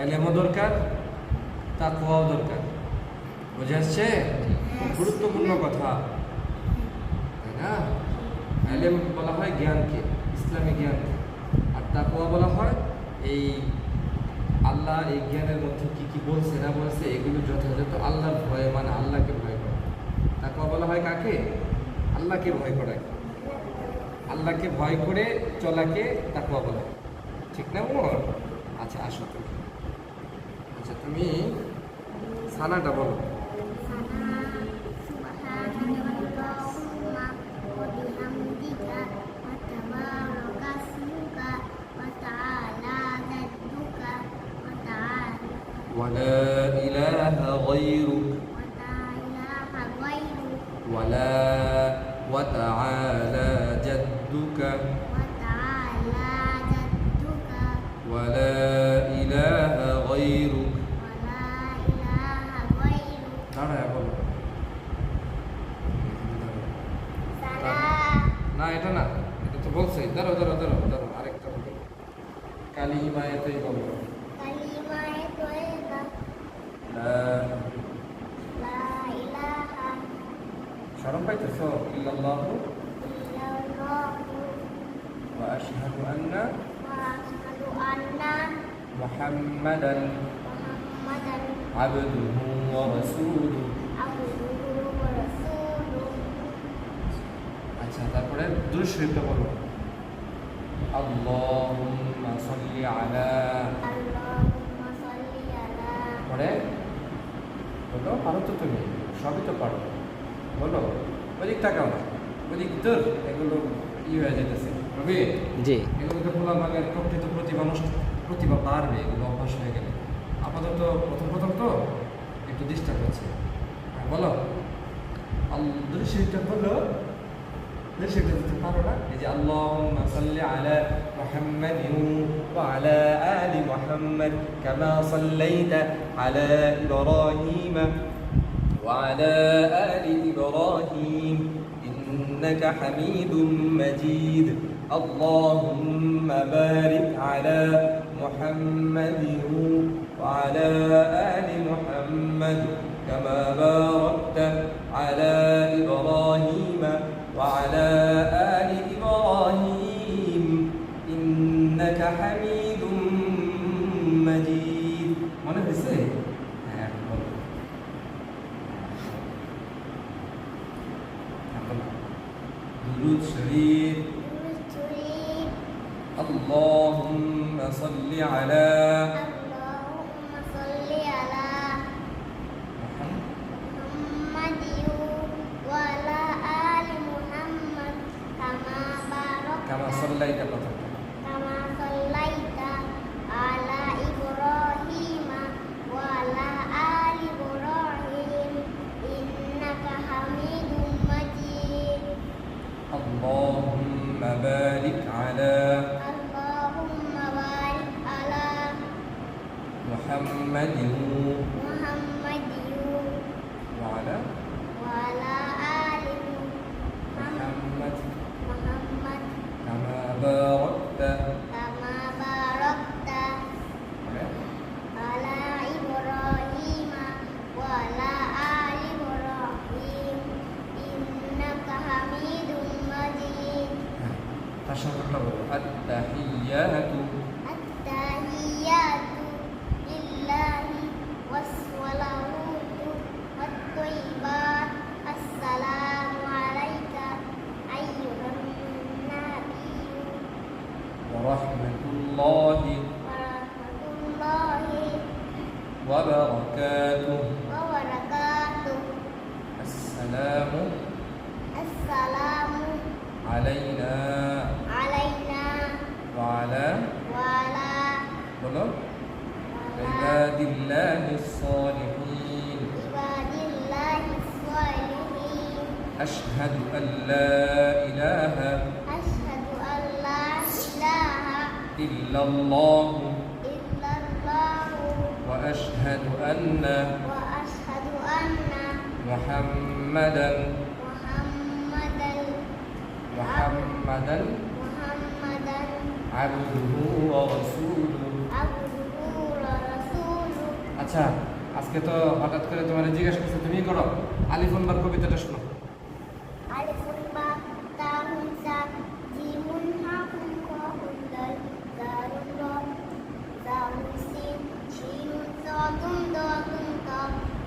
এলেমও দরকার, তাকওয়াও দরকার। বুঝে আসছে? গুরুত্বপূর্ণ কথা, তাই না? এলেম বলা হয় জ্ঞানকে, ইসলামী জ্ঞানকে, আর তাকওয়া বলা হয় এই আল্লাহ এই জ্ঞানের মধ্যে কি কি বলছে না বলছে এগুলো যথাযথ আল্লাহর ভয়ে, মানে আল্লাহকে ভয় করা। তাকওয়া বলা হয় কাকে? আল্লাহকে ভয় করা, আল্লাহকে ভয় করে চলাকে তাকওয়া বলা হয়। ঠিক না মোর? আচ্ছা আসো তুমি, আচ্ছা তুমি সানাটা বলো। ولا إله غيرك ولا وتعالى جدك ولا إله غيرك দাঁড়ায় বলো। না এটা না, এটা তো বলছে। ধরো ধরো ধরো ধরো আরেকটা বলো। কালিমায়েতেই বলো। শরম পাইতেছো? ইল্লাল্লাহু ওয়া আশহাদু আন্না মুহাম্মাদান আবদুহু ওয়া রাসূলুহু। আচ্ছা তারপরে দুরূদ শরীফটা বলো। আল্লাহুম্মা সাল্লি আলা। পরে বলো, পারো তো তুমি, সবই তো পারো, বলো। ওদিক টাকাও না, ওদিক তোর এগুলো হয়ে যেতেছে রবি। জি, এগুলো তো খোলা মানে প্রকৃত প্রতিভা বাড়বে, এগুলো অভ্যাস হয়ে গেলে। আপাতত প্রথম তো একটু ডিস্টার্ব হচ্ছে। বলো দুরূদ শরীফটা বলো। দুরূদ শরীফটা দিতে পারো না? এই যে আল্লাহুম্মা সাল্লি আলা মুহাম্মাদিন ওয়া আলা আলি মুহাম্মাদ কামা সাল্লাইতা আলা ইব্রাহিম ওয়া আলা আলি ইব্রাহিম ইন্নাকা হামিদুম মাজিদ। আল্লাহুম্মা বারিক আলা মুহাম্মাদিন ওয়া আলা আলি মুহাম্মাদ কামা বারাকতা আলা ইব্রাহিম وعلى آل إبراهيم إنك حميد مجيد. মনে হয়েছে? হ্যাঁ বলো। দুরূদ শরীফ। আল্লাহুম্মা সাল্লি আলা كما صليت كما صليت على إبراهيم وعلى آل إبراهيم إنك حميد مجيد. اللهم بارك على محمد وعلى آل محمد محمد كما باركت على إبراهيم وعلى آل إبراهيم إنك حميد مجيد. التحيات لله والصلوات والطيبات السلام عليك أيها النبي ورحمة الله وبركاته. السلام علينا وعلى عباد الله الصالحين. أشهد أن لا إله إلا الله وأشهد أن محمدا عبده ورسوله. আচ্ছা, আজকে তো হঠাৎ করে তোমার জিজ্ঞাসা করছে, তুমি করো। আলিফুন বার কবিতাটা শোনো। আলিফুন বা তাহুন সা জিমুন হাকুন কহুন দাল দারুন র জাউন সিন শিনুন সাদুন দাদুন তা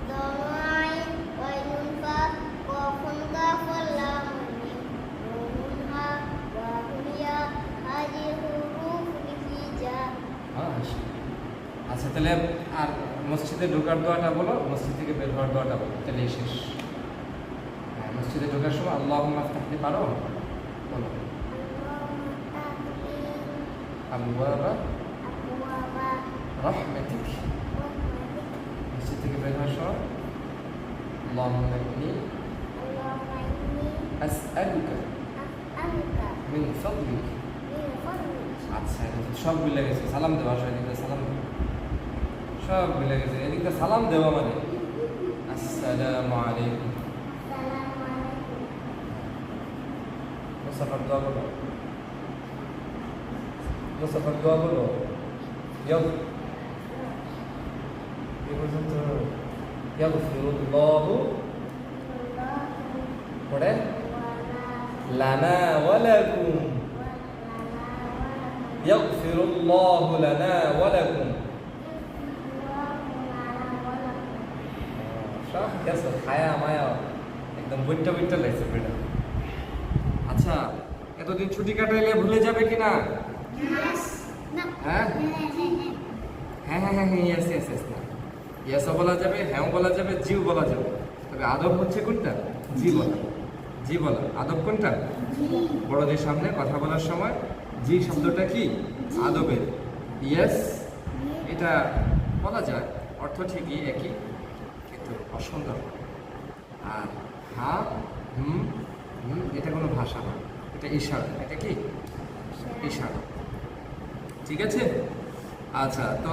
দানুন আইন ওয়াইনুন ফা কফুন কাফুল লামুন মিম নুনুন হা ওয়াহুন ইয়া হাজির হুরুফ হিজা। আচ্ছা, তাহলে আর মসজিদে ঢোকার দোয়াটা বলো, মসজিদ থেকে বের হওয়ার দোয়াটা বলো, তাহলে শেষ। হ্যাঁ, মসজিদে ঢোকার সময় আল্লাহুম্মা আফতাহলি পারো, বলো। আবওয়াবা আবওয়াবা রাহমাতিক। মসজিদ থেকে বের হওয়ার সময় আল্লাহুম্মা ইন্নী আল্লাহুম্মা ইন্নী আসআলুকা আসআলুকা মিন ফাদলিক। মিন ফাদলিক। আচ্ছা, সব মিলে গেছে। সালাম দেওয়া, এদিকে সালাম দেওয়া, সব মিলে গেছে। এদিকে সালাম দেওয়া মানে আসসালামু আলাইকুম। আসসালামু আলাইকুম। মুসাফার দোয়া বলো, মুসাফার দোয়া বলো। ইয়াগফিরুল্লাহু পড়ে লানা ওয়া লাকুম। ইয়াগফিরুল্লাহু লানা ওয়া লাকুম। সব গেছে, খায়া মায়া একদম বইটা বইটা লাগছে বেটা। আচ্ছা, এতদিন ছুটি কাটাইলে ভুলে যাবে কিনা? হ্যাঁ হ্যাঁ হ্যাঁ হ্যাঁ, ইয়েস ইয়েস ইয়েস। না, ইয়েসও বলা যাবে, হ্যাঁ বলা যাবে, জিও বলা যাবে। তবে আদব হচ্ছে কোনটা? জি বলা। জি বলা আদব কোনটা? বড়দের সামনে কথা বলার সময় জি শব্দটা কি আদবের। ইয়েস এটা বলা যায়, অর্থ ঠিকই একই, কিন্তু অসুন্দর। আর হ্যাঁ হুম হুম এটা কোনো ভাষা না, এটা ইশারা। এটা কি ইশারা, ঠিক আছে? আচ্ছা, তো